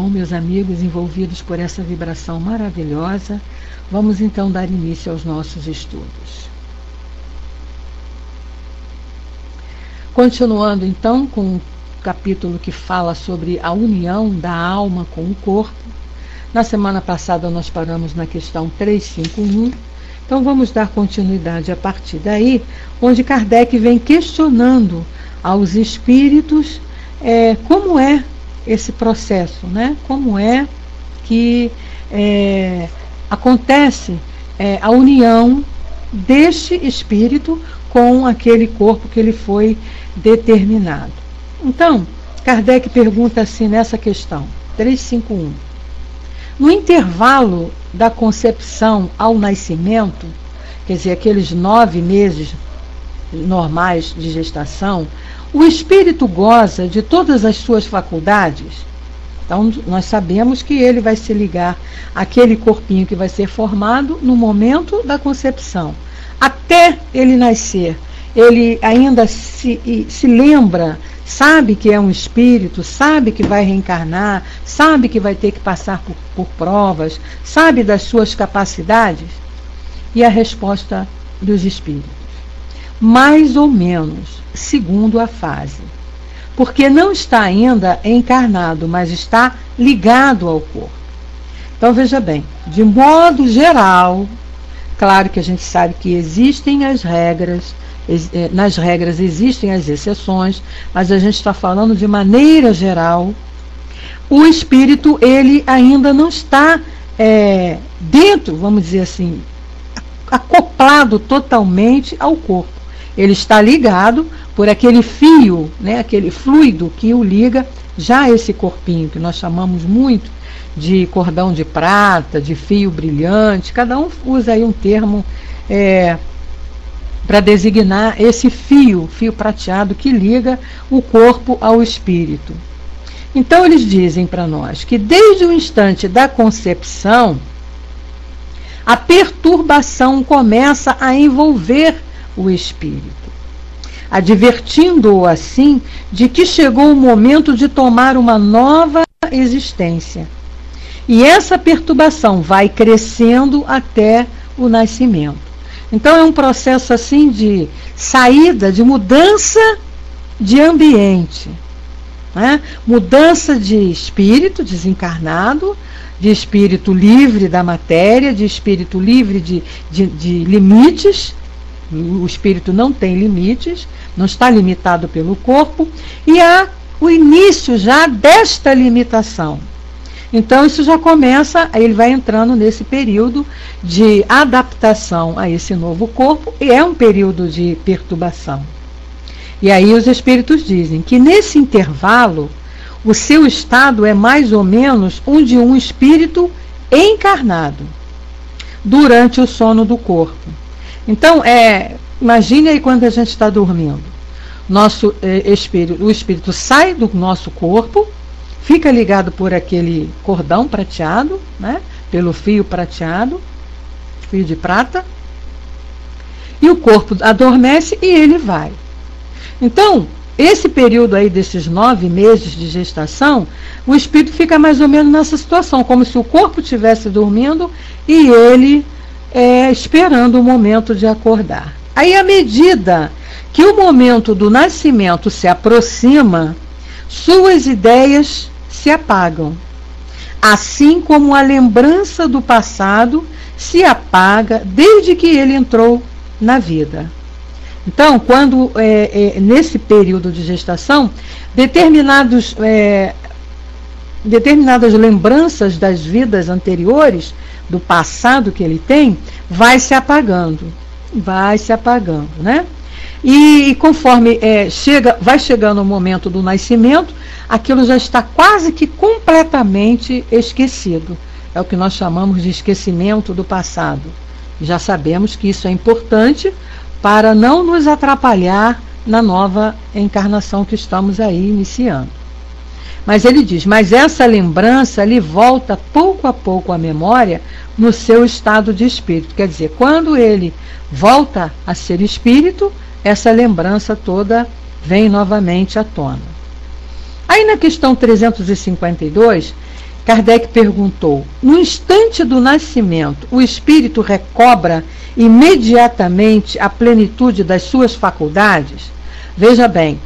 Então, meus amigos envolvidos por essa vibração maravilhosa, vamos então dar início aos nossos estudos. Continuando então com o capítulo que fala sobre a união da alma com o corpo. Na semana passada nós paramos na questão 351, então vamos dar continuidade a partir daí, onde Kardec vem questionando aos espíritos como é esse processo, né? Como é que acontece a união deste espírito com aquele corpo que ele foi determinado. Então, Kardec pergunta assim nessa questão, 351. No intervalo da concepção ao nascimento, quer dizer, aqueles 9 meses normais de gestação, o espírito goza de todas as suas faculdades. Então, nós sabemos que ele vai se ligar àquele corpinho que vai ser formado no momento da concepção. Até ele nascer, ele ainda se lembra, sabe que é um espírito, sabe que vai reencarnar, sabe que vai ter que passar por provas, sabe das suas capacidades? E a resposta dos espíritos: mais ou menos, segundo a fase. Porque não está ainda encarnado, mas está ligado ao corpo. Então, veja bem, de modo geral, claro que a gente sabe que existem as regras, nas regras existem as exceções, mas a gente está falando de maneira geral. O espírito, ele ainda não está dentro, vamos dizer assim, acoplado totalmente ao corpo. Ele está ligado por aquele fio, né, aquele fluido que o liga já a esse corpinho, que nós chamamos muito de cordão de prata, de fio brilhante. Cada um usa aí um termo para designar esse fio prateado que liga o corpo ao espírito. Então eles dizem para nós que desde o instante da concepção, a perturbação começa a envolver o espírito, advertindo-o assim de que chegou o momento de tomar uma nova existência. E essa perturbação vai crescendo até o nascimento. Então é um processo assim de saída, de mudança de ambiente, né? Mudança de espírito desencarnado, de espírito livre da matéria, de espírito livre de limites. O espírito não tem limites, não está limitado pelo corpo, e há o início já desta limitação. Então isso já começa, ele vai entrando nesse período de adaptação a esse novo corpo, e é um período de perturbação. E aí os espíritos dizem que nesse intervalo, o seu estado é mais ou menos um de um espírito encarnado, durante o sono do corpo. Então, imagine aí quando a gente está dormindo. O espírito sai do nosso corpo, fica ligado por aquele cordão prateado, né, pelo fio prateado, fio de prata, e o corpo adormece e ele vai. Então, esse período aí desses 9 meses de gestação, o espírito fica mais ou menos nessa situação, como se o corpo estivesse dormindo e ele esperando o momento de acordar. Aí, à medida que o momento do nascimento se aproxima, suas ideias se apagam, assim como a lembrança do passado se apaga desde que ele entrou na vida. Então, quando nesse período de gestação, determinadas lembranças das vidas anteriores, do passado que ele tem, vai se apagando, né? E conforme vai chegando o momento do nascimento, aquilo já está quase que completamente esquecido. É o que nós chamamos de esquecimento do passado. Já sabemos que isso é importante para não nos atrapalhar na nova encarnação que estamos aí iniciando. Mas ele diz, mas essa lembrança lhe volta pouco a pouco à memória no seu estado de espírito. Quer dizer, quando ele volta a ser espírito, essa lembrança toda vem novamente à tona. Aí na questão 352, Kardec perguntou: no instante do nascimento, o espírito recobra imediatamente a plenitude das suas faculdades? Veja bem,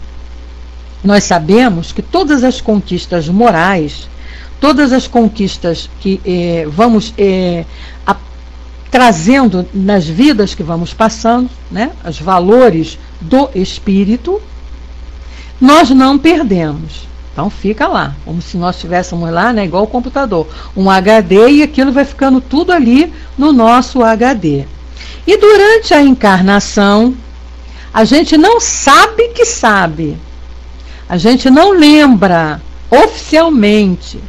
nós sabemos que todas as conquistas morais, todas as conquistas que vamos trazendo nas vidas que vamos passando, né, os valores do espírito, nós não perdemos. Então fica lá, como se nós estivéssemos lá, né, igual o computador, um HD, e aquilo vai ficando tudo ali no nosso HD. E durante a encarnação, a gente não sabe que sabe, a gente não lembra oficialmente,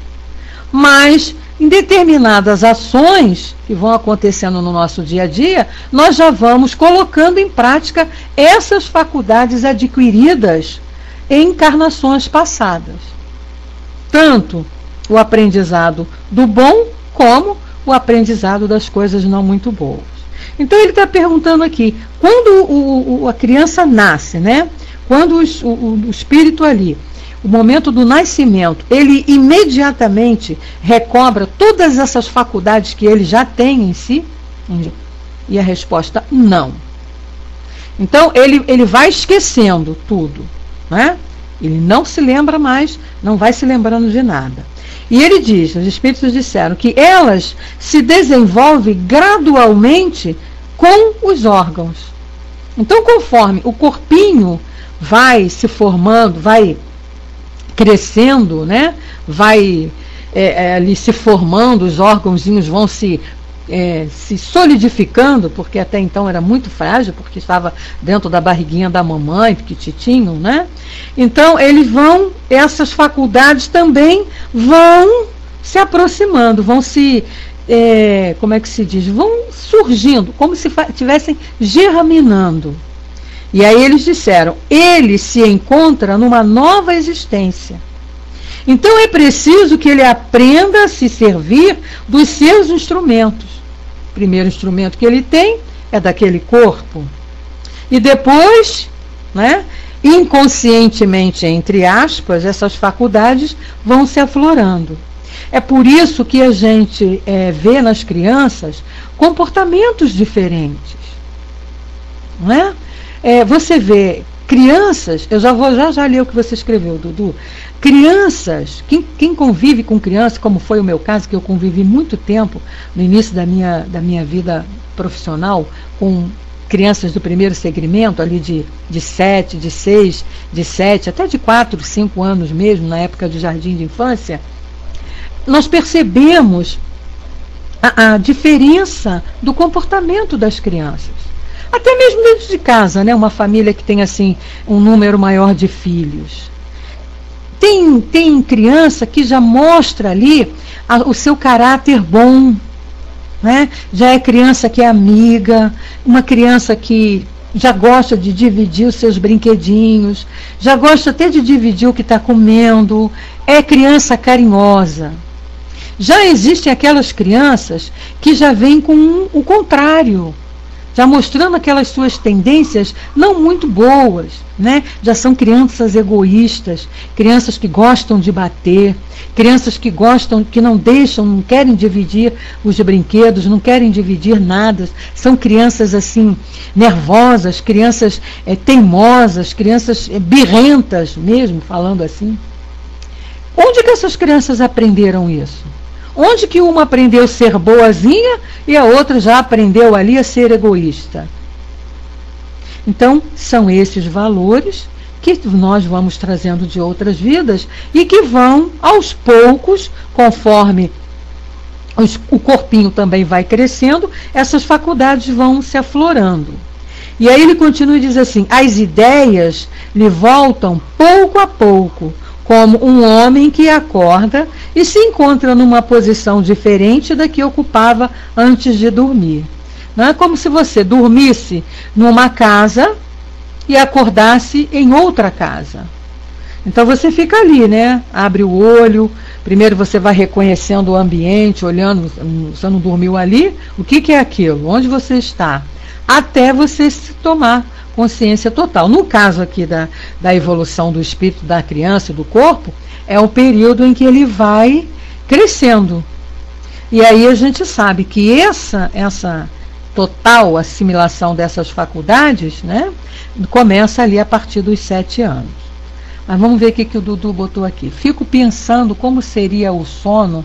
mas em determinadas ações que vão acontecendo no nosso dia a dia, nós já vamos colocando em prática essas faculdades adquiridas em encarnações passadas. Tanto o aprendizado do bom, como o aprendizado das coisas não muito boas. Então ele está perguntando aqui, quando a criança nasce, né? Quando o espírito ali, o momento do nascimento, ele imediatamente recobra todas essas faculdades que ele já tem em si? E a resposta, não. Então ele vai esquecendo tudo, né? Ele não se lembra mais, não vai se lembrando de nada. E ele diz, os espíritos disseram que elas se desenvolvem gradualmente com os órgãos. Então, conforme o corpinho vai se formando, vai crescendo, né? Vai ali se formando, os órgãozinhos vão se solidificando, porque até então era muito frágil, porque estava dentro da barriguinha da mamãe, pequititinho, né? Então essas faculdades também vão se aproximando, vão se, como é que se diz? Vão surgindo, como se estivessem germinando. E aí eles disseram, ele se encontra numa nova existência. Então é preciso que ele aprenda a se servir dos seus instrumentos. O primeiro instrumento que ele tem é daquele corpo. E depois, né, inconscientemente, entre aspas, essas faculdades vão se aflorando. É por isso que a gente vê nas crianças comportamentos diferentes. Não é? Você vê crianças, eu já li o que você escreveu, Dudu. Crianças, quem convive com criança, como foi o meu caso, que eu convivi muito tempo no início da minha vida profissional, com crianças do primeiro segmento, ali de 7, de 6, de 7, até de 4, 5 anos mesmo, na época do jardim de infância, nós percebemos a diferença do comportamento das crianças. Até mesmo dentro de casa, né? Uma família que tem assim um número maior de filhos. Tem criança que já mostra ali o seu caráter bom, né? Já é criança que é amiga, uma criança que já gosta de dividir os seus brinquedinhos, já gosta até de dividir o que está comendo, é criança carinhosa. Já existem aquelas crianças que já vêm com o contrário, já mostrando aquelas suas tendências não muito boas, né? Já são crianças egoístas, crianças que gostam de bater, crianças que não deixam, não querem dividir os brinquedos, não querem dividir nada, são crianças assim, nervosas, crianças teimosas, crianças birrentas mesmo, falando assim. Onde que essas crianças aprenderam isso? Onde que uma aprendeu a ser boazinha e a outra já aprendeu ali a ser egoísta? Então, são esses valores que nós vamos trazendo de outras vidas e que vão, aos poucos, conforme o corpinho também vai crescendo, essas faculdades vão se aflorando. E aí ele continua e diz assim, as ideias lhe voltam pouco a pouco, como um homem que acorda e se encontra numa posição diferente da que ocupava antes de dormir. Não é como se você dormisse numa casa e acordasse em outra casa. Então você fica ali, né? Abre o olho, primeiro você vai reconhecendo o ambiente, olhando, você não dormiu ali, o que é aquilo? Onde você está? Até você se tomar consciência total. No caso aqui da evolução do espírito da criança e do corpo, é o período em que ele vai crescendo. E aí a gente sabe que essa total assimilação dessas faculdades, né, começa ali a partir dos 7 anos. Mas vamos ver o que o Dudu botou aqui. Fico pensando como seria o sono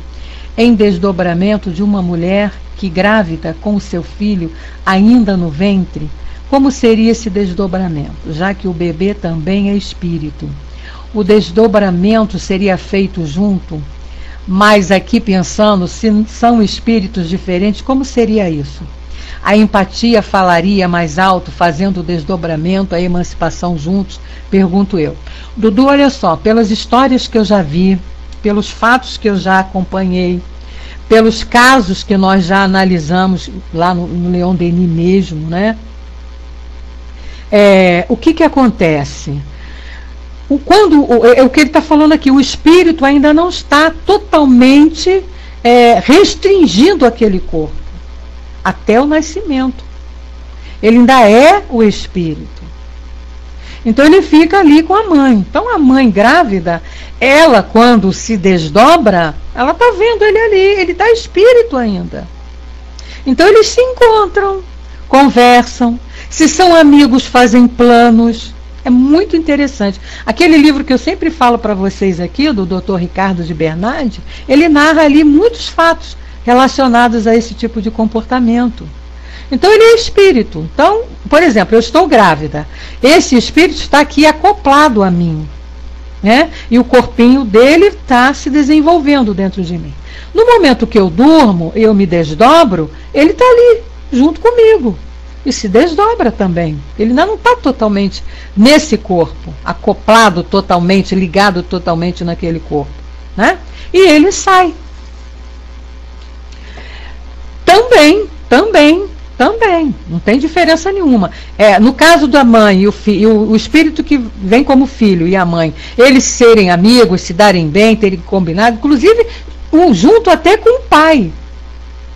em desdobramento de uma mulher que grávida com o seu filho ainda no ventre. Como seria esse desdobramento, já que o bebê também é espírito? O desdobramento seria feito junto? Mas aqui pensando, se são espíritos diferentes, como seria isso? A empatia falaria mais alto, fazendo o desdobramento, a emancipação juntos? Pergunto eu. Dudu, olha só, pelas histórias que eu já vi, pelos fatos que eu já acompanhei, pelos casos que nós já analisamos lá no Leon Denis mesmo, né? O que acontece? O que ele está falando aqui, o espírito ainda não está totalmente restringindo aquele corpo até o nascimento. Ele ainda é o espírito. Então ele fica ali com a mãe. Então a mãe grávida, ela quando se desdobra, ela está vendo ele ali, ele está espírito ainda. Então eles se encontram, conversam, se são amigos, fazem planos. É muito interessante. Aquele livro que eu sempre falo para vocês aqui, do Dr. Ricardo de Bernardi, ele narra ali muitos fatos relacionados a esse tipo de comportamento. Então ele é espírito. Então, por exemplo, eu estou grávida. Esse espírito está aqui acoplado a mim, né? E o corpinho dele está se desenvolvendo dentro de mim. No momento que eu durmo, eu me desdobro, ele está ali, junto comigo. E se desdobra também. Ele ainda não está totalmente nesse corpo, acoplado totalmente, ligado totalmente naquele corpo, né? E ele sai. Também, não tem diferença nenhuma. No caso da mãe e o espírito que vem como filho e a mãe, eles serem amigos, se darem bem, terem combinado, inclusive junto até com o pai.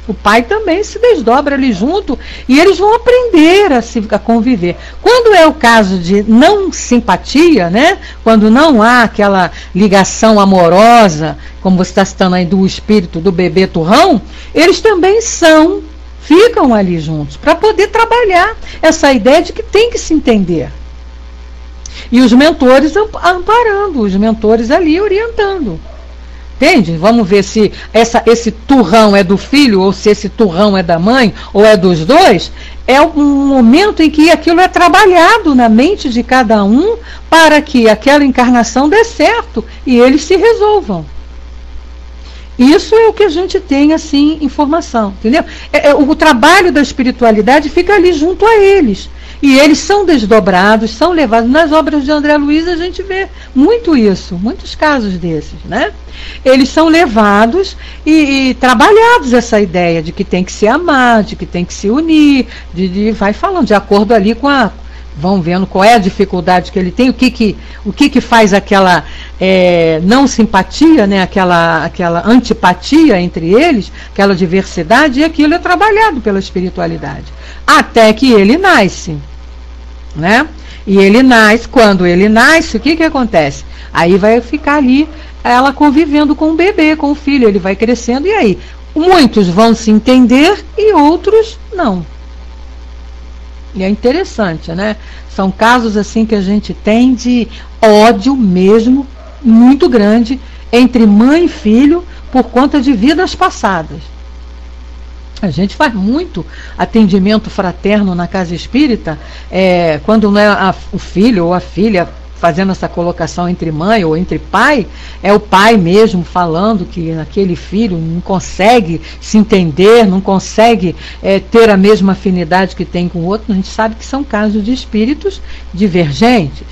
O pai também se desdobra ali junto e eles vão aprender a conviver. Quando é o caso de não simpatia, né? Quando não há aquela ligação amorosa, como você está citando aí do espírito do bebê turrão, eles também ficam ali juntos para poder trabalhar essa ideia de que tem que se entender. E os mentores amparando, os mentores ali orientando. Entende? Vamos ver se esse turrão é do filho, ou se esse turrão é da mãe, ou é dos dois. É um momento em que aquilo é trabalhado na mente de cada um para que aquela encarnação dê certo e eles se resolvam. Isso é o que a gente tem, assim, informação, entendeu? O trabalho da espiritualidade fica ali junto a eles. E eles são desdobrados, são levados. Nas obras de André Luiz a gente vê muito isso, muitos casos desses, né? Eles são levados e trabalhados essa ideia de que tem que se amar, de que tem que se unir, vai falando, de acordo ali com vão vendo qual é a dificuldade que ele tem, o que faz aquela não simpatia, né, aquela antipatia entre eles, aquela diversidade, e aquilo é trabalhado pela espiritualidade. Até que ele nasce, né? E ele nasce, quando ele nasce, o que acontece? Aí vai ficar ali ela convivendo com o bebê, com o filho, ele vai crescendo, e aí muitos vão se entender e outros não. E é interessante, né? São casos assim que a gente tem de ódio mesmo, muito grande, entre mãe e filho, por conta de vidas passadas. A gente faz muito atendimento fraterno na casa espírita, quando não é o filho ou a filha fazendo essa colocação entre mãe ou entre pai, é o pai mesmo falando que aquele filho não consegue se entender, não consegue ter a mesma afinidade que tem com o outro. A gente sabe que são casos de espíritos divergentes,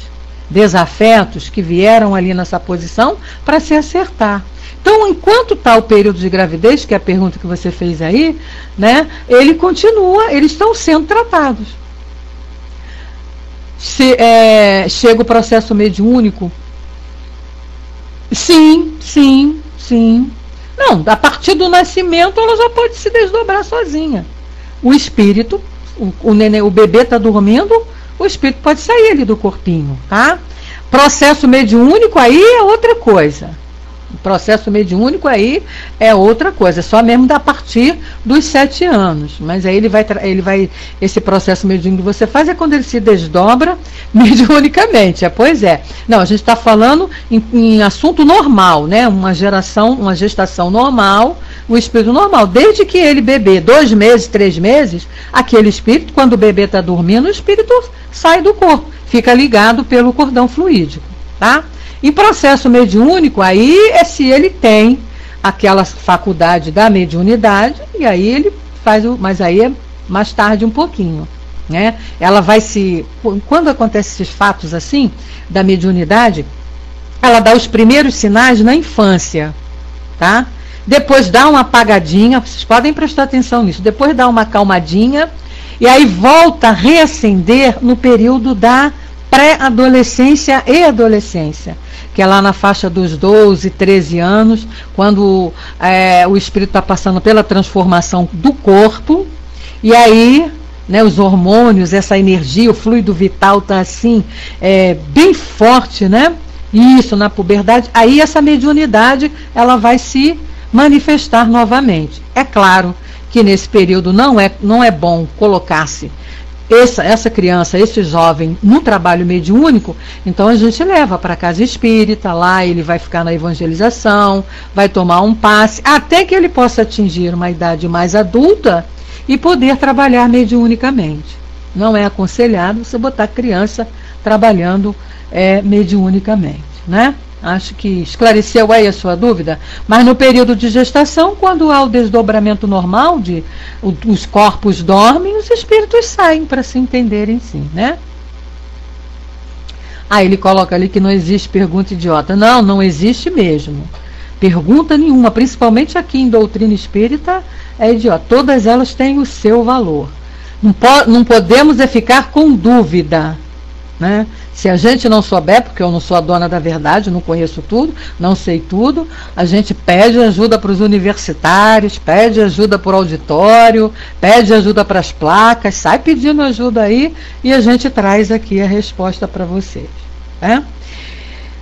desafetos, que vieram ali nessa posição para se acertar. Então, enquanto está o período de gravidez, que é a pergunta que você fez aí, né, ele continua, eles estão sendo tratados. Chega o processo mediúnico? Sim. Não, a partir do nascimento ela já pode se desdobrar sozinha. O espírito, o bebê está dormindo, o espírito pode sair ali do corpinho, tá? Processo mediúnico aí é outra coisa. O processo mediúnico aí é outra coisa, é só mesmo a partir dos 7 anos. Mas aí esse processo mediúnico que você faz é quando ele se desdobra mediunicamente. Pois é. Não, a gente está falando em assunto normal, né? Uma gestação normal, o espírito normal. Desde que ele bebê 2 meses, 3 meses, aquele espírito, quando o bebê está dormindo, o espírito sai do corpo, fica ligado pelo cordão fluídico, tá? Em processo mediúnico, aí é se ele tem aquela faculdade da mediunidade, e aí ele faz mas aí é mais tarde um pouquinho, né? Ela vai quando acontecem esses fatos assim, da mediunidade, ela dá os primeiros sinais na infância, tá? Depois dá uma apagadinha, vocês podem prestar atenção nisso, depois dá uma acalmadinha, e aí volta a reacender no período da pré-adolescência e adolescência, que é lá na faixa dos 12, 13 anos, quando o espírito está passando pela transformação do corpo, e aí, né, os hormônios, essa energia, o fluido vital está assim, bem forte, né? Isso, na puberdade, aí essa mediunidade, ela vai se manifestar novamente. É claro que nesse período não é bom colocar-se essa criança, esse jovem, no trabalho mediúnico, então a gente leva para a casa espírita, lá ele vai ficar na evangelização, vai tomar um passe, até que ele possa atingir uma idade mais adulta e poder trabalhar mediunicamente. Não é aconselhado você botar criança trabalhando mediunicamente, né? Acho que esclareceu aí a sua dúvida, mas no período de gestação, quando há o desdobramento normal, os corpos dormem, os espíritos saem, para se entenderem sim, né? Ele coloca ali que não existe pergunta idiota. Não, não existe mesmo. Pergunta nenhuma, principalmente aqui em doutrina espírita, é idiota. Todas elas têm o seu valor. Não podemos ficar com dúvida, né? Se a gente não souber, porque eu não sou a dona da verdade, não conheço tudo, não sei tudo, a gente pede ajuda para os universitários, pede ajuda para o auditório, pede ajuda para as placas, sai pedindo ajuda aí e a gente traz aqui a resposta para vocês, né?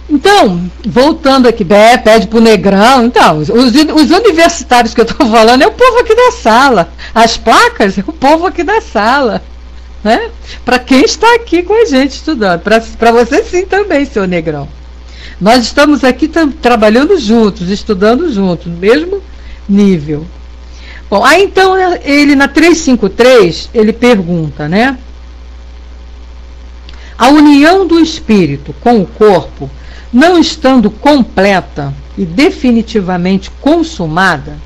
Então, voltando aqui, pede para o Negrão. Então, os universitários que eu estou falando é o povo aqui da sala, as placas é o povo aqui da sala, né? Para quem está aqui com a gente estudando, para você sim também, seu Negrão. Nós estamos aqui trabalhando juntos, estudando juntos, no mesmo nível. Bom, aí então ele na 353, ele pergunta, né? A união do espírito com o corpo, não estando completa e definitivamente consumada,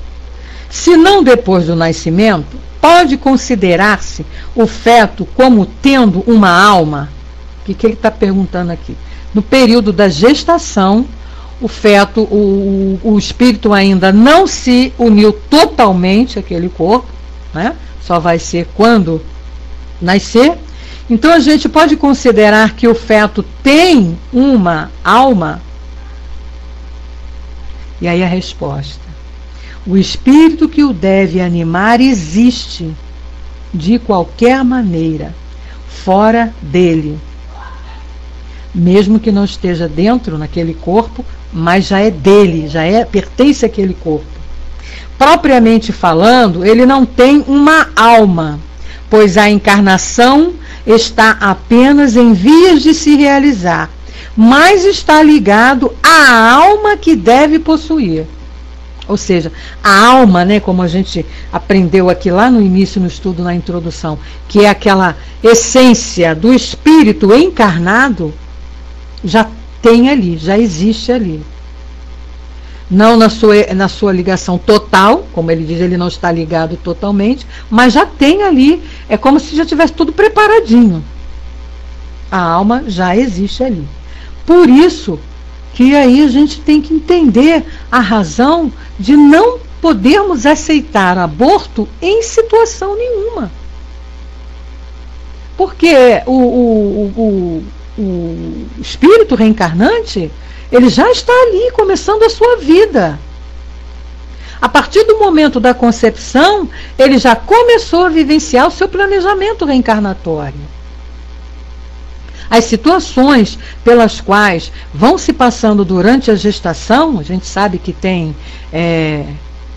se não depois do nascimento, pode considerar-se o feto como tendo uma alma? O que ele está perguntando aqui? No período da gestação, o feto, o espírito ainda não se uniu totalmente àquele corpo, né? Só vai ser quando nascer. Então a gente pode considerar que o feto tem uma alma? E aí a resposta: o espírito que o deve animar existe de qualquer maneira, fora dele. Mesmo que não esteja dentro naquele corpo, mas já é dele, pertence àquele corpo. Propriamente falando, ele não tem uma alma, pois a encarnação está apenas em vias de se realizar, mas está ligado à alma que deve possuir. Ou seja, a alma, né, como a gente aprendeu aqui lá no início, no estudo, na introdução, que é aquela essência do espírito encarnado, já tem ali, já existe ali. Não na sua ligação total, como ele diz, ele não está ligado totalmente, mas já tem ali, é como se já tivesse tudo preparadinho. A alma já existe ali. Por isso que aí a gente tem que entender a razão de não podermos aceitar aborto em situação nenhuma. Porque o espírito reencarnante, ele já está ali, começando a sua vida. A partir do momento da concepção, ele já começou a vivenciar o seu planejamento reencarnatório. As situações pelas quais vão se passando durante a gestação, a gente sabe que tem,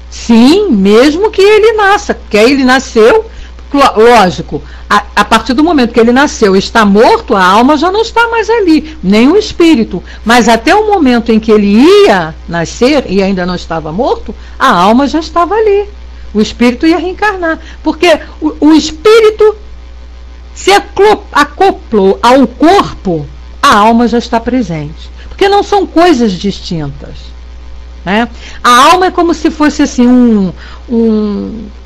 sim, mesmo que ele nasça, que ele nasceu, lógico, a partir do momento que ele nasceu e está morto, a alma já não está mais ali, nem o espírito. Mas até o momento em que ele ia nascer e ainda não estava morto, a alma já estava ali. O espírito ia reencarnar. Porque o espírito se acoplou ao corpo, a alma já está presente. Porque não são coisas distintas. Né? A alma é como se fosse assim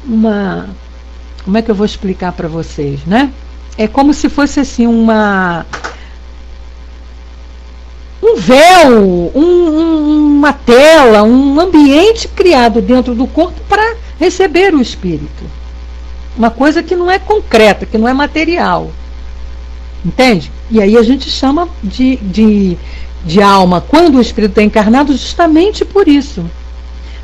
uma... Como é que eu vou explicar para vocês, né? É como se fosse assim um véu, uma tela, um ambiente criado dentro do corpo para receber o espírito. Uma coisa que não é concreta, que não é material. Entende? E aí a gente chama de alma, quando o espírito está encarnado, justamente por isso.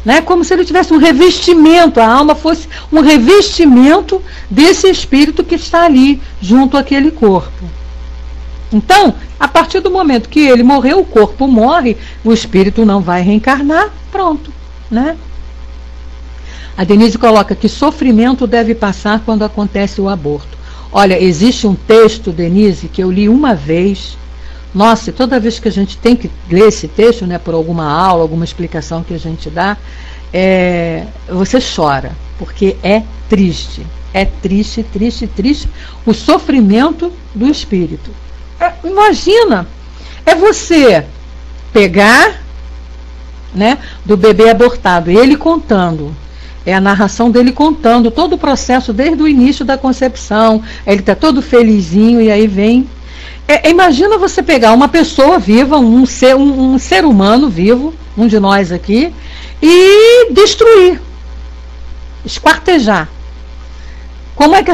Né? Como se ele tivesse um revestimento, a alma fosse um revestimento desse espírito que está ali, junto àquele corpo. Então, a partir do momento que ele morreu, o corpo morre, o espírito não vai reencarnar, pronto. Né? A Denise coloca que sofrimento deve passar quando acontece o aborto. Olha, existe um texto, Denise, que eu li uma vez. Nossa, toda vez que a gente tem que ler esse texto, né, por alguma aula, alguma explicação que a gente dá, você chora, porque é triste. É triste, triste, triste o sofrimento do espírito. Imagina, é você pegar, né, do bebê abortado, ele contando, a narração dele contando todo o processo desde o início da concepção, ele está todo felizinho e aí vem... imagina você pegar uma pessoa viva, um ser humano vivo, um de nós aqui, e destruir, esquartejar. Como é que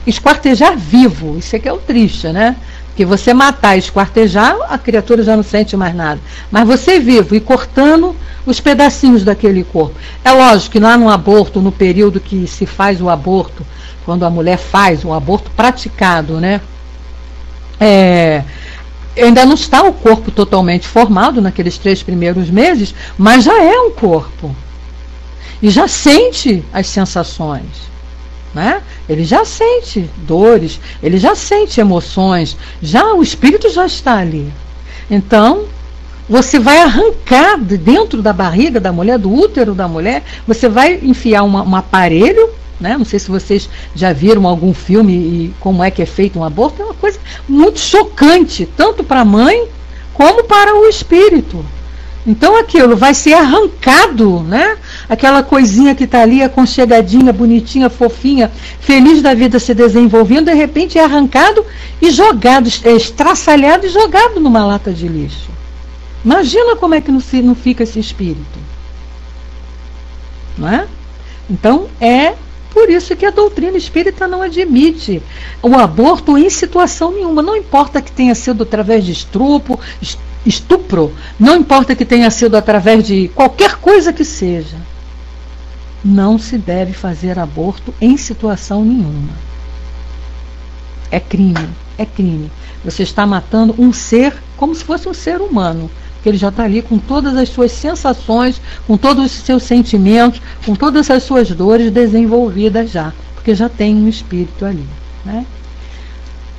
esquartejar vivo, isso aqui é o triste, né? Porque você matar e esquartejar, a criatura já não sente mais nada. Mas você vivo e cortando os pedacinhos daquele corpo. É lógico que lá no aborto, no período que se faz o aborto, quando a mulher faz o aborto praticado, né? Ainda não está o corpo totalmente formado naqueles 3 primeiros meses, mas já é um corpo. E já sente as sensações. Né? Ele já sente dores, ele já sente emoções, já o espírito já está ali. Então, você vai arrancar de dentro da barriga da mulher, do útero da mulher, você vai enfiar um aparelho, né? Não sei se vocês já viram algum filme e como é que é feito um aborto, é uma coisa muito chocante, tanto para a mãe como para o espírito. Então aquilo vai ser arrancado, né? Aquela coisinha que está ali, aconchegadinha, bonitinha, fofinha, feliz da vida se desenvolvendo, de repente é arrancado e jogado, estraçalhado e jogado numa lata de lixo. Imagina como é que não fica esse espírito. Não é? Então é por isso que a doutrina espírita não admite o aborto em situação nenhuma. Não importa que tenha sido através de estupro, não importa que tenha sido através de qualquer coisa que seja. Não se deve fazer aborto em situação nenhuma. É crime, é crime. Você está matando um ser como se fosse um ser humano. Porque ele já está ali com todas as suas sensações, com todos os seus sentimentos, com todas as suas dores desenvolvidas já. Porque já tem um espírito ali. Né?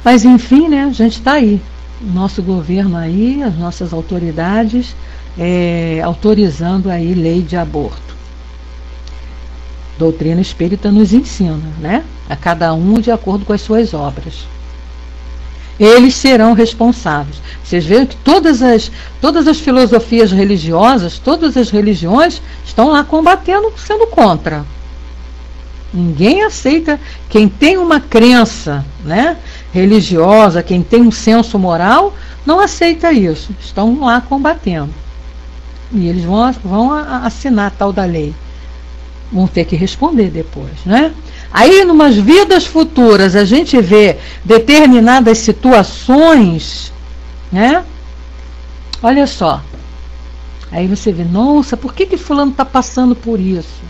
Mas enfim, né, a gente está aí. O nosso governo aí, as nossas autoridades, autorizando aí lei de aborto. Doutrina espírita nos ensina, né? A cada um de acordo com as suas obras. Eles serão responsáveis. Vocês veem que todas as filosofias religiosas, todas as religiões estão lá combatendo, sendo contra. Ninguém aceita. Quem tem uma crença, né, religiosa, quem tem um senso moral, não aceita isso. Estão lá combatendo. E eles vão assinar a tal da lei. Vão ter que responder depois, né? Aí, numas vidas futuras, a gente vê determinadas situações, né? Olha só. Aí você vê, nossa, por que fulano está passando por isso?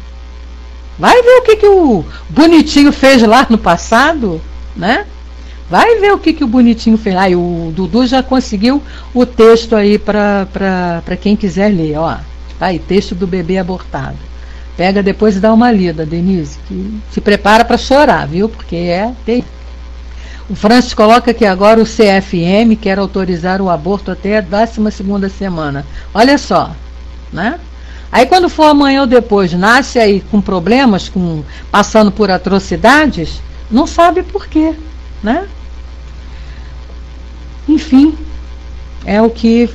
Vai ver o que o bonitinho fez lá no passado, né? Vai ver o que o bonitinho fez. Aí o Dudu já conseguiu o texto aí para quem quiser ler, ó. Aí, texto do bebê abortado. Pega depois e dá uma lida, Denise, que se prepara para chorar, viu? Porque é terrível. O Francis coloca aqui agora o CFM quer autorizar o aborto até a 12ª semana. Olha só, né? Aí quando for amanhã ou depois, nasce aí com problemas, passando por atrocidades, não sabe por quê, né? Enfim, é o que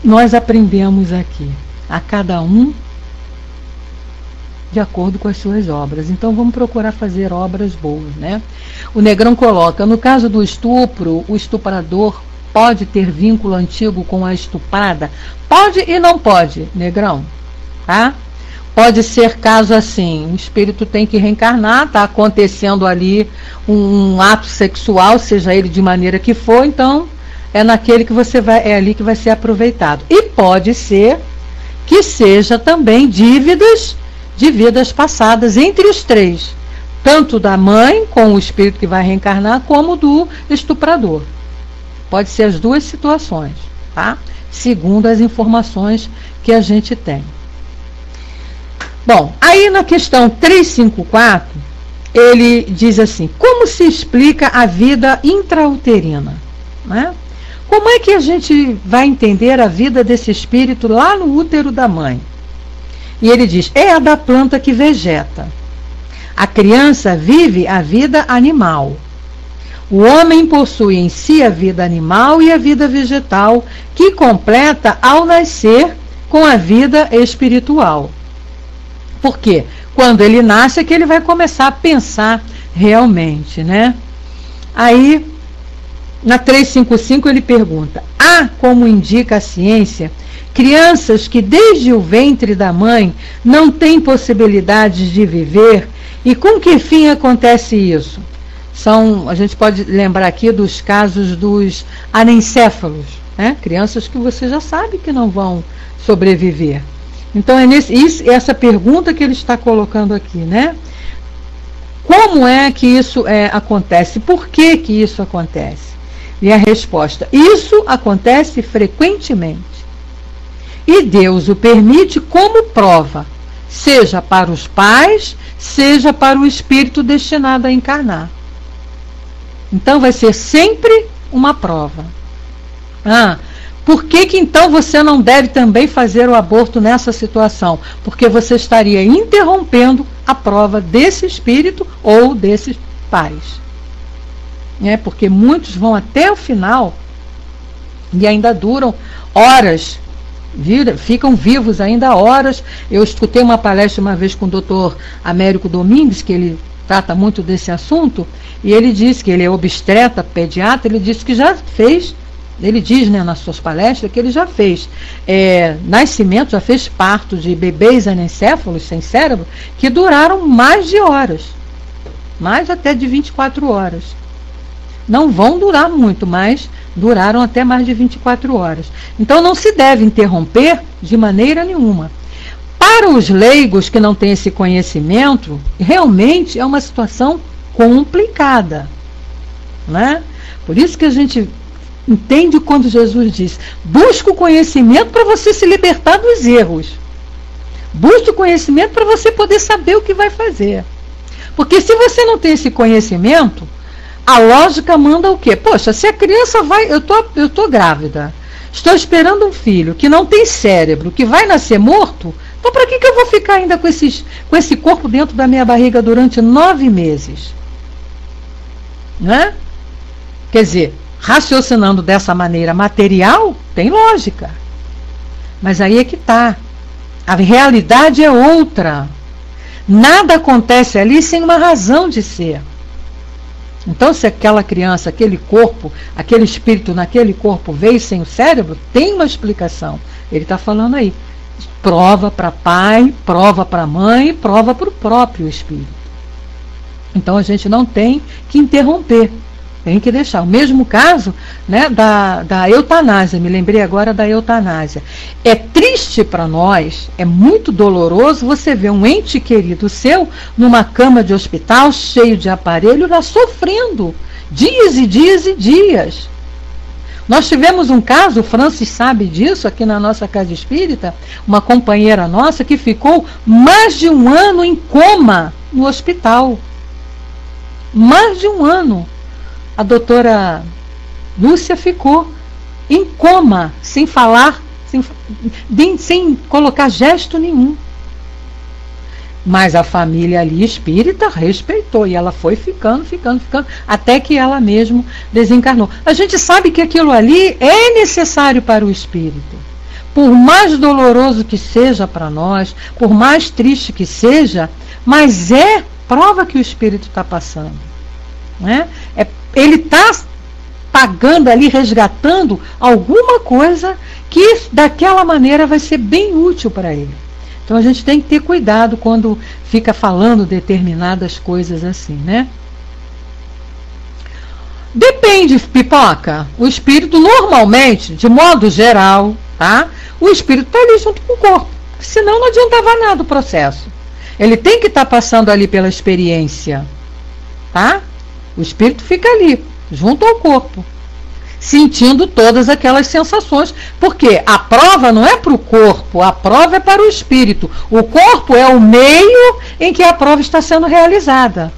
nós aprendemos aqui. A cada um de acordo com as suas obras. Então vamos procurar fazer obras boas, né? O Negrão coloca, no caso do estupro, o estuprador pode ter vínculo antigo com a estuprada? Pode e não pode, Negrão, tá? Pode ser caso assim, o espírito tem que reencarnar, está acontecendo ali um ato sexual, seja ele de maneira que for, então é naquele que é ali que vai ser aproveitado. E pode ser que seja também dívidas de vidas passadas entre os três, tanto da mãe com o espírito que vai reencarnar, como do estuprador. Pode ser as duas situações, tá? Segundo as informações que a gente tem. Bom, aí na questão 354, ele diz assim, como se explica a vida intrauterina, né? Como é que a gente vai entender a vida desse espírito lá no útero da mãe? E ele diz, é a da planta que vegeta. A criança vive a vida animal. O homem possui em si a vida animal e a vida vegetal, que completa ao nascer com a vida espiritual. Por quê? Quando ele nasce é que ele vai começar a pensar realmente, né? Aí, na 355 ele pergunta, há, como indica a ciência, crianças que desde o ventre da mãe não têm possibilidades de viver, e com que fim acontece isso? A gente pode lembrar aqui dos casos dos anencéfalos, né? Crianças que você já sabe que não vão sobreviver. Então é essa pergunta que ele está colocando aqui, né? Como é que isso acontece? Por que isso acontece? E a resposta, isso acontece frequentemente. E Deus o permite como prova, seja para os pais, seja para o espírito destinado a encarnar. Então vai ser sempre uma prova. Por que então você não deve também fazer o aborto nessa situação? Porque você estaria interrompendo a prova desse espírito ou desses pais. Porque muitos vão até o final e ainda duram horas, ficam vivos ainda horas. Eu escutei uma palestra uma vez com o Dr. Américo Domingues, que ele trata muito desse assunto, e ele disse que ele é obstetra, pediatra, ele disse que já fez, ele diz, né, nas suas palestras, que ele já fez nascimento, já fez parto de bebês anencéfalos sem cérebro, que duraram mais de horas, mais até de 24 horas. Não vão durar muito, mas duraram até mais de 24 horas. Então não se deve interromper de maneira nenhuma. Para os leigos que não têm esse conhecimento, realmente é uma situação complicada, né? Por isso que a gente entende quando Jesus diz, busca o conhecimento para você se libertar dos erros. Busque o conhecimento para você poder saber o que vai fazer. Porque se você não tem esse conhecimento, a lógica manda o quê? Poxa, se a criança vai... Eu tô grávida, estou esperando um filho que não tem cérebro, que vai nascer morto, então para que eu vou ficar ainda com esse corpo dentro da minha barriga durante 9 meses? Né? Quer dizer, raciocinando dessa maneira material, tem lógica. Mas aí é que está. A realidade é outra. Nada acontece ali sem uma razão de ser. Então, se aquela criança, aquele corpo, aquele espírito naquele corpo veio sem o cérebro, tem uma explicação. Ele está falando aí. Prova para pai, prova para mãe, prova para o próprio espírito. Então, a gente não tem que interromper. Tem que deixar. O mesmo caso, né, da eutanásia. Me lembrei agora da eutanásia. É triste para nós, é muito doloroso você ver um ente querido seu numa cama de hospital, cheio de aparelho, lá sofrendo. dias e dias e dias. Nós tivemos um caso, o Francis sabe disso, aqui na nossa casa espírita, uma companheira nossa que ficou mais de um ano em coma no hospital. Mais de um ano. A doutora Lúcia ficou em coma, sem falar, sem colocar gesto nenhum. Mas a família ali espírita respeitou, e ela foi ficando, até que ela mesmo desencarnou. A gente sabe que aquilo ali é necessário para o espírito. Por mais doloroso que seja para nós, por mais triste que seja, mas é prova que o espírito está passando. Né? Ele está pagando ali, resgatando alguma coisa que daquela maneira vai ser bem útil para ele. Então a gente tem que ter cuidado quando fica falando determinadas coisas assim, né? Depende, Pipoca. O espírito normalmente, de modo geral, tá? O espírito está ali junto com o corpo. Senão não adiantava nada o processo. Ele tem que estar passando ali pela experiência, tá? O espírito fica ali, junto ao corpo, sentindo todas aquelas sensações, porque a prova não é para o corpo, a prova é para o espírito. O corpo é o meio em que a prova está sendo realizada,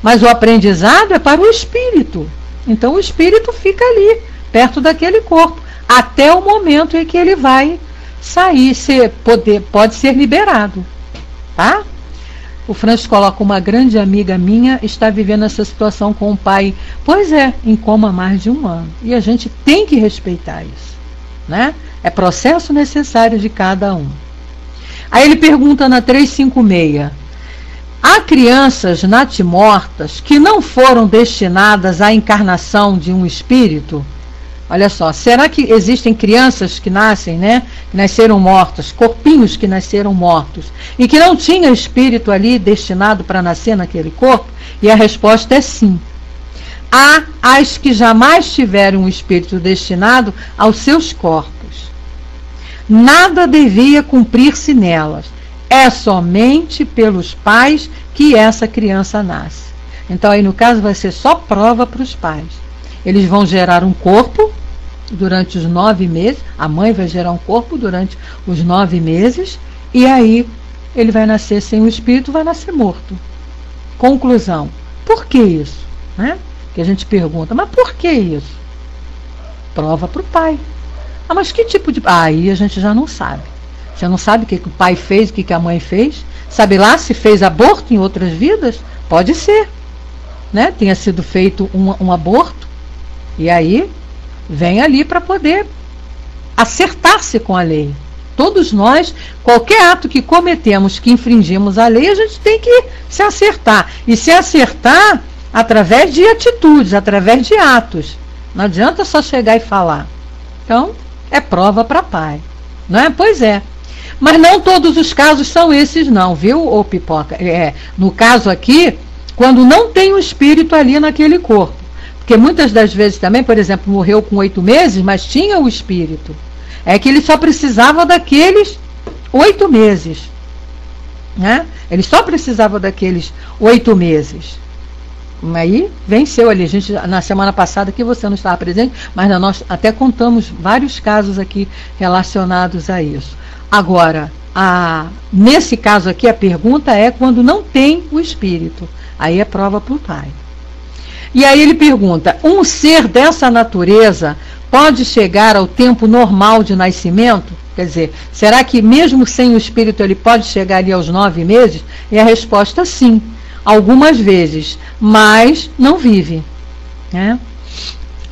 mas o aprendizado é para o espírito. Então o espírito fica ali, perto daquele corpo, até o momento em que ele vai sair, pode ser liberado, tá? O Francis coloca: uma grande amiga minha está vivendo essa situação com o pai, pois é, em coma há mais de um ano. E a gente tem que respeitar isso, né? É processo necessário de cada um. Aí ele pergunta na 356: há crianças natimortas que não foram destinadas à encarnação de um espírito? Olha só, será que existem crianças que nascem, né, que nasceram mortas, corpinhos que nasceram mortos, e que não tinha espírito ali destinado para nascer naquele corpo? E a resposta é sim. Há as que jamais tiveram um espírito destinado aos seus corpos. Nada devia cumprir-se nelas. É somente pelos pais que essa criança nasce. Então aí no caso vai ser só prova para os pais. Eles vão gerar um corpo durante os 9 meses, a mãe vai gerar um corpo durante os 9 meses, e aí ele vai nascer sem o espírito, vai nascer morto. Conclusão: por que isso? Né? Que a gente pergunta, mas por que isso? Prova para o pai. Ah, mas que tipo de... aí a gente já não sabe. Você não sabe o que o pai fez, o que a mãe fez? Sabe lá se fez aborto em outras vidas? Pode ser, né? Tenha sido feito um aborto, e aí vem ali para poder acertar-se com a lei. Todos nós, qualquer ato que cometemos, que infringimos a lei, a gente tem que se acertar. E se acertar através de atitudes, através de atos. Não adianta só chegar e falar. Então, é prova para pai. Não é? Pois é. Mas não todos os casos são esses não, viu, ô Pipoca? No caso aqui, quando não tem o espírito ali naquele corpo. Porque muitas das vezes também, por exemplo, morreu com 8 meses, mas tinha o espírito. É que ele só precisava daqueles 8 meses. Né? Ele só precisava daqueles 8 meses. Aí venceu ali. A gente, na semana passada que você não estava presente, mas nós até contamos vários casos aqui relacionados a isso. Agora, nesse caso aqui, a pergunta é quando não tem o espírito. Aí é prova para o pai. E aí ele pergunta: um ser dessa natureza pode chegar ao tempo normal de nascimento? Quer dizer, será que mesmo sem o espírito ele pode chegar ali aos 9 meses? E a resposta: sim, algumas vezes, mas não vive. Né?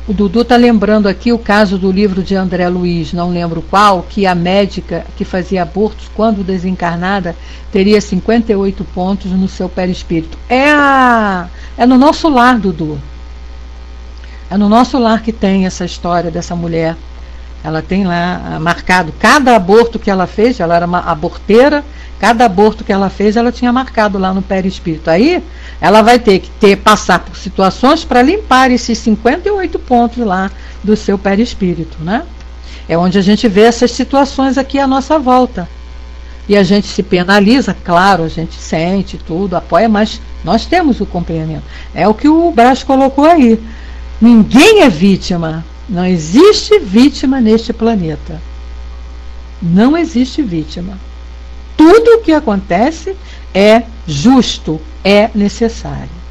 O Dudu está lembrando aqui o caso do livro de André Luiz, não lembro qual, que a médica que fazia abortos, quando desencarnada, teria 58 pontos no seu perispírito. É no nosso lar, Dudu. É no nosso lar que tem essa história dessa mulher. Ela tem lá marcado cada aborto que ela fez, ela era uma aborteira, cada aborto que ela fez, ela tinha marcado lá no perispírito. Aí, ela vai ter que passar por situações para limpar esses 58 pontos lá do seu perispírito, né? É onde a gente vê essas situações aqui à nossa volta. e a gente se penaliza, claro, a gente sente tudo, apoia, mas nós temos o complemento. É o que o Braz colocou aí. Ninguém é vítima. Não existe vítima neste planeta. Não existe vítima. Tudo o que acontece é justo, é necessário.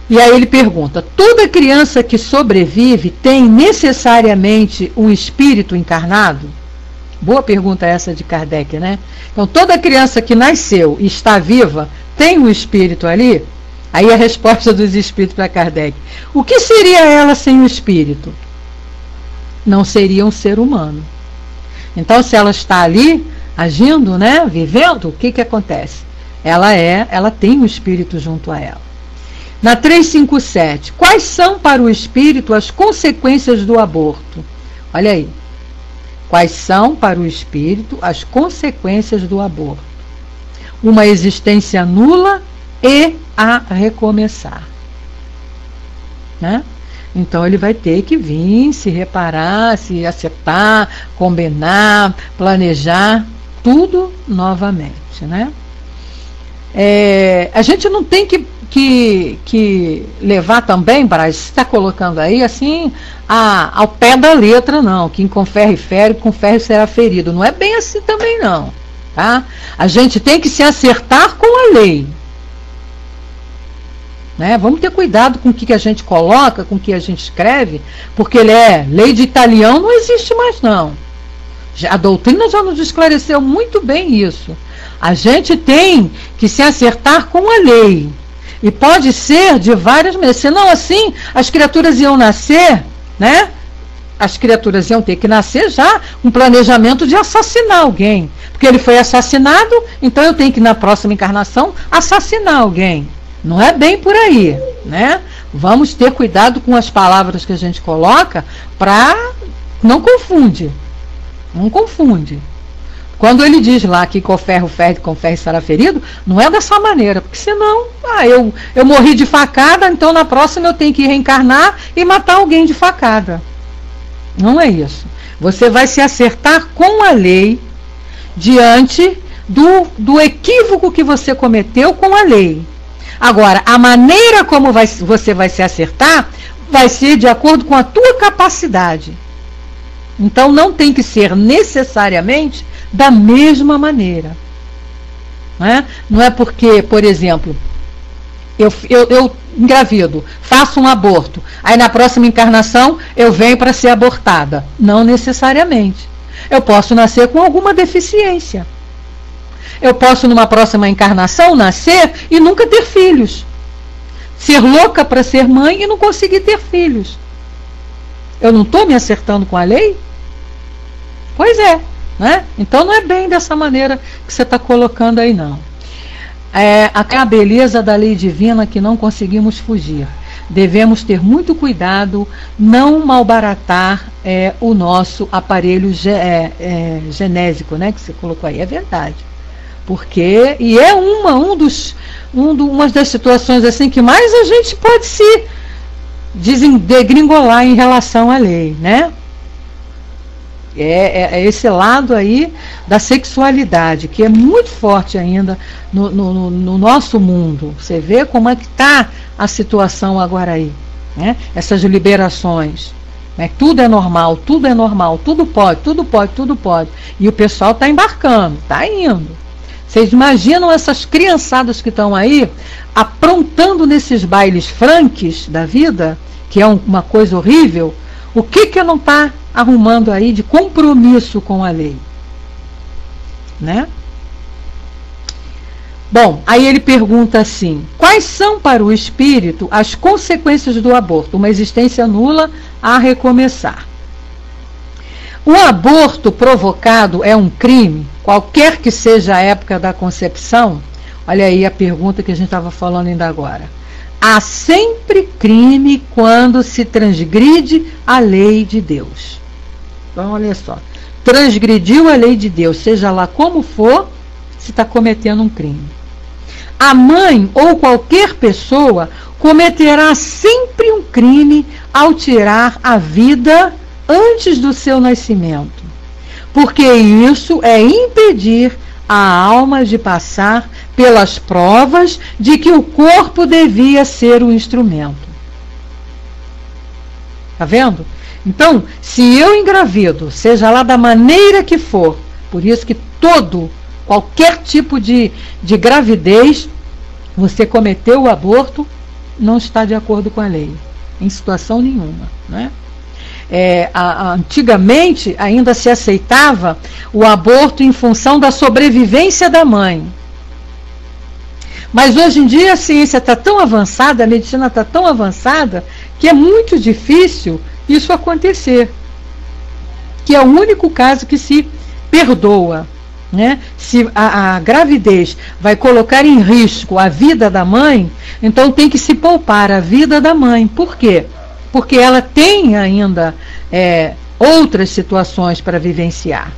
E aí ele pergunta, toda criança que sobrevive tem necessariamente um espírito encarnado? Boa pergunta essa de Kardec, né? Então, toda criança que nasceu e está viva tem um espírito ali? Aí a resposta dos espíritos para Kardec. O que seria ela sem o espírito? Não seria um ser humano. Então, se ela está ali, agindo, né, vivendo, o que acontece? Ela tem um espírito junto a ela. Na 357, quais são para o espírito as consequências do aborto? Olha aí. Quais são para o espírito as consequências do aborto? Uma existência nula e a recomeçar. Né? Então ele vai ter que vir, se reparar, se acertar, combinar, planejar, tudo novamente. Né? A gente não tem que levar também, Braz, está colocando aí assim, ao pé da letra, não. Quem com ferro fere, com ferro será ferido. Não é bem assim também, não. Tá? A gente tem que se acertar com a lei. Né? Vamos ter cuidado com o que a gente coloca, com o que a gente escreve, porque lei de Italião não existe mais, não. A doutrina já nos esclareceu muito bem isso. A gente tem que se acertar com a lei. E pode ser de várias maneiras. Senão, assim, as criaturas iam nascer, né? As criaturas iam ter que nascer já um planejamento de assassinar alguém. Porque ele foi assassinado, então eu tenho que, na próxima encarnação, assassinar alguém. Não é bem por aí, né? Vamos ter cuidado com as palavras que a gente coloca para não confunde. Não confunde. Quando ele diz lá que com ferro fere, com ferro será ferido, não é dessa maneira, porque senão, eu morri de facada, então na próxima eu tenho que reencarnar e matar alguém de facada. Não é isso. Você vai se acertar com a lei diante do equívoco que você cometeu com a lei. Agora, a maneira como você vai se acertar vai ser de acordo com a tua capacidade. Então não tem que ser necessariamente da mesma maneira. Não é porque, por exemplo, eu engravido, faço um aborto, aí na próxima encarnação eu venho para ser abortada. Não necessariamente. Eu posso nascer com alguma deficiência. Eu posso, numa próxima encarnação, nascer e nunca ter filhos. Ser louca para ser mãe e não conseguir ter filhos. Eu não estou me acertando com a lei? Pois é. Né? Então não é bem dessa maneira que você está colocando aí, não. A beleza da lei divina que não conseguimos fugir. Devemos ter muito cuidado, não malbaratar o nosso aparelho genésico, né, que você colocou aí. É verdade. Porque, e é uma das situações assim que mais a gente pode se degringolar em relação à lei, né? É esse lado aí da sexualidade, que é muito forte ainda no nosso mundo. Você vê como é que está a situação agora aí, né? Essas liberações, né? Tudo é normal, tudo pode. E o pessoal está embarcando, está indo. Vocês imaginam essas criançadas que estão aí aprontando nesses bailes franques da vida, que é uma coisa horrível? O que não está arrumando aí de compromisso com a lei? Né? Bom, aí ele pergunta assim, quais são para o espírito as consequências do aborto? Uma existência nula a recomeçar. O aborto provocado é um crime, qualquer que seja a época da concepção? Olha aí a pergunta que a gente estava falando ainda agora. Há sempre crime quando se transgride a lei de Deus. Então, olha só. Transgrediu a lei de Deus, seja lá como for, se está cometendo um crime. A mãe ou qualquer pessoa cometerá sempre um crime ao tirar a vida antes do seu nascimento. porque isso é impedir a alma de passar pelas provas de que o corpo devia ser o instrumento. Tá vendo? Então, se eu engravido, seja lá da maneira que for, por isso que qualquer tipo de gravidez, você cometeu o aborto, não está de acordo com a lei, em situação nenhuma, né? Antigamente ainda se aceitava o aborto em função da sobrevivência da mãe. Mas hoje em dia a ciência está tão avançada, a medicina está tão avançada, que é muito difícil isso acontecer. Que é o único caso que se perdoa, né? Se a gravidez vai colocar em risco a vida da mãe, então tem que se poupar a vida da mãe. Por quê? Porque ela tem ainda outras situações para vivenciar.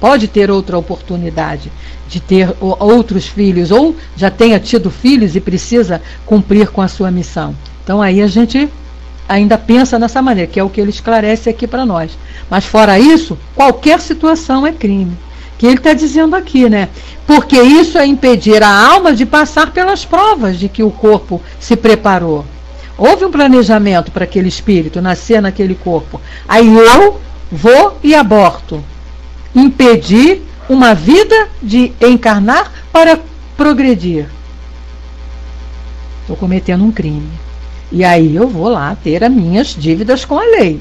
Pode ter outra oportunidade de ter outros filhos, ou já tenha tido filhos e precisa cumprir com a sua missão. Então aí a gente ainda pensa nessa maneira, que é o que ele esclarece aqui para nós. Mas fora isso, qualquer situação é crime. Que ele está dizendo aqui, né? Porque isso é impedir a alma de passar pelas provas de que o corpo se preparou. Houve um planejamento para aquele espírito nascer naquele corpo. Aí eu vou e aborto. Impedir uma vida de encarnar para progredir. Estou cometendo um crime. E aí eu vou lá ter as minhas dívidas com a lei.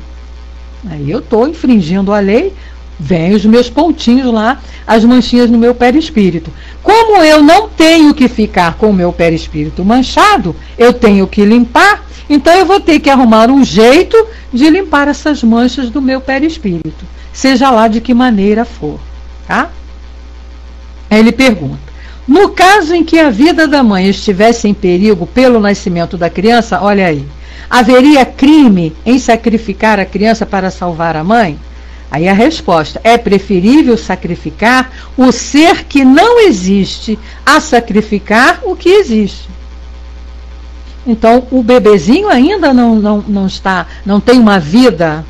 Aí eu estou infringindo a lei, vem os meus pontinhos lá, as manchinhas no meu perispírito. Como eu não tenho que ficar com o meu perispírito manchado, eu tenho que limpar, então eu vou ter que arrumar um jeito de limpar essas manchas do meu perispírito, seja lá de que maneira for. Tá? Aí ele pergunta: no caso em que a vida da mãe estivesse em perigo pelo nascimento da criança, olha aí, haveria crime em sacrificar a criança para salvar a mãe? Aí a resposta: é preferível sacrificar o ser que não existe a sacrificar o que existe. Então o bebezinho ainda não tem uma vida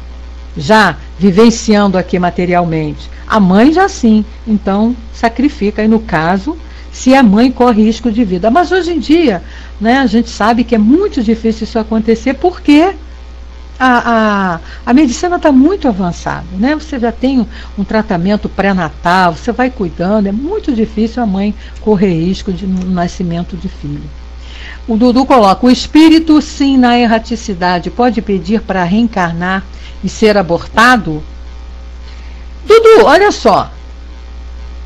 já vivenciando aqui materialmente. A mãe já sim, então sacrifica. E no caso, se a mãe corre risco de vida. Mas hoje em dia, né, a gente sabe que é muito difícil isso acontecer, porque a medicina está muito avançada, né? Você já tem um tratamento pré-natal, você vai cuidando, é muito difícil a mãe correr risco de nascimento de filho. O Dudu coloca: o espírito, sim, na erraticidade, pode pedir para reencarnar e ser abortado? Dudu, olha só,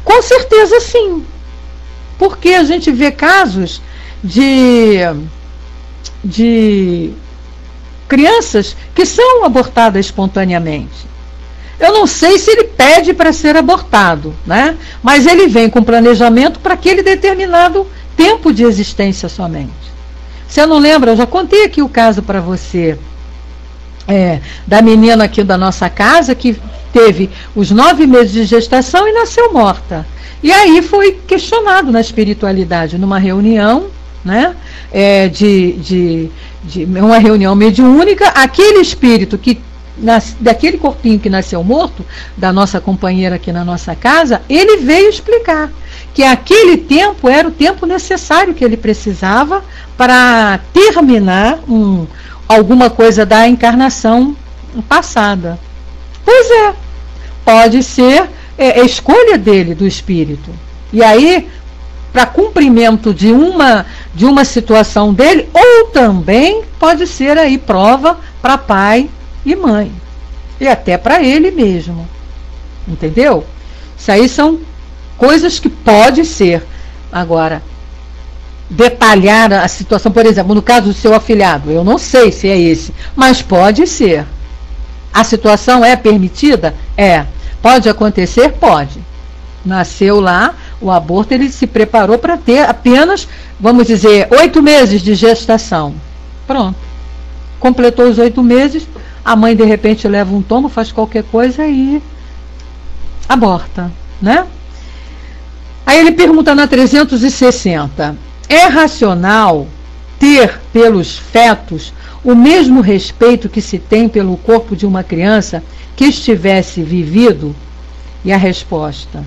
com certeza sim, porque a gente vê casos de crianças que são abortadas espontaneamente. Eu não sei se ele pede para ser abortado, né? Mas ele vem com planejamento para aquele determinado tempo de existência somente. Você não lembra? Eu já contei aqui o caso para você, da menina aqui da nossa casa, que teve os 9 meses de gestação e nasceu morta. E aí foi questionado na espiritualidade, numa reunião, né, de uma reunião mediúnica, aquele espírito daquele corpinho que nasceu morto, da nossa companheira aqui na nossa casa, ele veio explicar que aquele tempo era o tempo necessário que ele precisava para terminar alguma coisa da encarnação passada. Pois é, pode ser escolha dele, do espírito. E aí, para cumprimento de uma situação dele, ou também pode ser aí prova para pai e mãe, e até para ele mesmo. Entendeu? Isso aí são coisas que pode ser. Agora, detalhar a situação, por exemplo, no caso do seu afilhado, eu não sei se é esse, mas pode ser. A situação é permitida? É. Pode acontecer? Pode. Nasceu lá, o aborto, ele se preparou para ter apenas, vamos dizer, 8 meses de gestação. Pronto. Completou os 8 meses, a mãe de repente leva um tombo, faz qualquer coisa e aborta, né? Aí ele pergunta na 360, é racional ter pelos fetos o mesmo respeito que se tem pelo corpo de uma criança que estivesse vivido? E a resposta: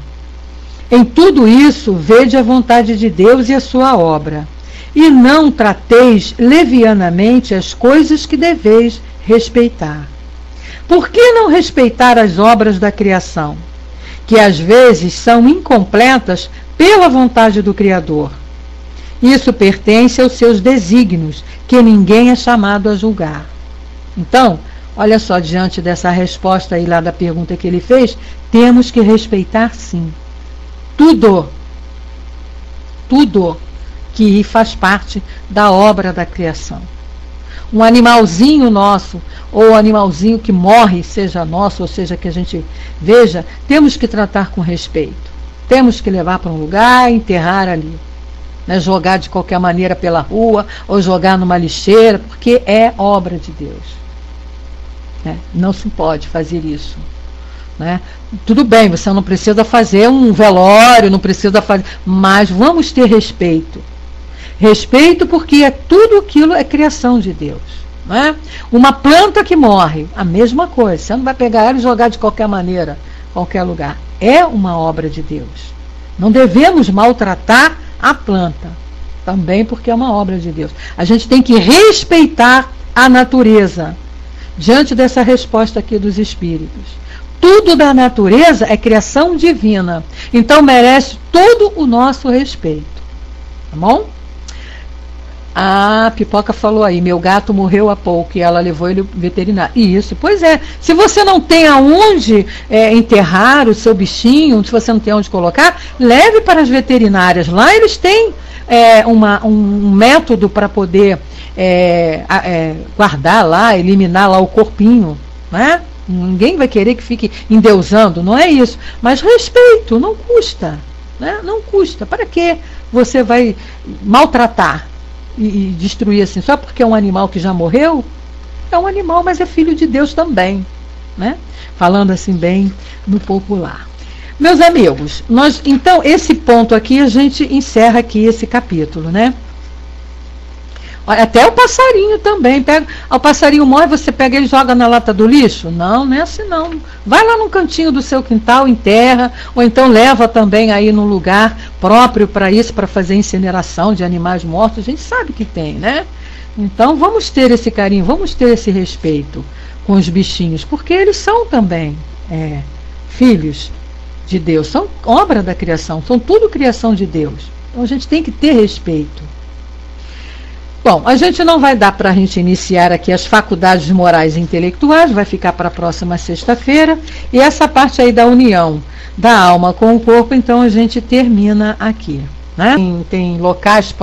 em tudo isso, vede a vontade de Deus e a sua obra, e não trateis levianamente as coisas que deveis respeitar. Por que não respeitar as obras da criação, que às vezes são incompletas pela vontade do Criador? Isso pertence aos seus desígnios, que ninguém é chamado a julgar. Então, olha só, diante dessa resposta aí lá da pergunta que ele fez, temos que respeitar sim. Tudo que faz parte da obra da criação. Um animalzinho nosso, ou um animalzinho que morre, seja nosso, ou seja, que a gente veja, temos que tratar com respeito. Temos que levar para um lugar e enterrar ali. Né? Jogar de qualquer maneira pela rua, ou jogar numa lixeira, porque é obra de Deus. Né? Não se pode fazer isso. Né? Tudo bem, você não precisa fazer um velório, não precisa fazer, mas vamos ter respeito. Respeito porque tudo aquilo é criação de Deus. Né? Uma planta que morre, a mesma coisa. Você não vai pegar ela e jogar de qualquer maneira, qualquer lugar. É uma obra de Deus. Não devemos maltratar a planta, também porque é uma obra de Deus. A gente tem que respeitar a natureza, diante dessa resposta aqui dos espíritos. Tudo da natureza é criação divina, então merece todo o nosso respeito. Tá bom? A Pipoca falou aí, meu gato morreu há pouco e ela levou ele ao veterinário. Isso, pois é. Se você não tem aonde enterrar o seu bichinho, se você não tem onde colocar, leve para as veterinárias. Lá eles têm um método para poder guardar lá, eliminar lá o corpinho, né? Ninguém vai querer que fique endeusando, não é isso. Mas respeito, não custa. Né? Não custa. Para que você vai maltratar e destruir assim? Só porque é um animal que já morreu? É um animal, mas é filho de Deus também. Né? Falando assim bem no popular. Meus amigos, então esse ponto aqui a gente encerra aqui esse capítulo, né? Até o passarinho também. O passarinho morre, você pega ele e joga na lata do lixo? Não, não é assim não. Vai lá no cantinho do seu quintal, enterra, ou então leva também aí num lugar próprio para isso, para fazer incineração de animais mortos. A gente sabe que tem, né? Então vamos ter esse carinho, vamos ter esse respeito com os bichinhos, porque eles são também filhos de Deus, são obra da criação, são tudo criação de Deus. Então a gente tem que ter respeito. Bom, a gente não vai dar para a gente iniciar aqui as faculdades morais e intelectuais, vai ficar para a próxima sexta-feira. E essa parte aí da união da alma com o corpo, então a gente termina aqui. Né? Tem locais próximos.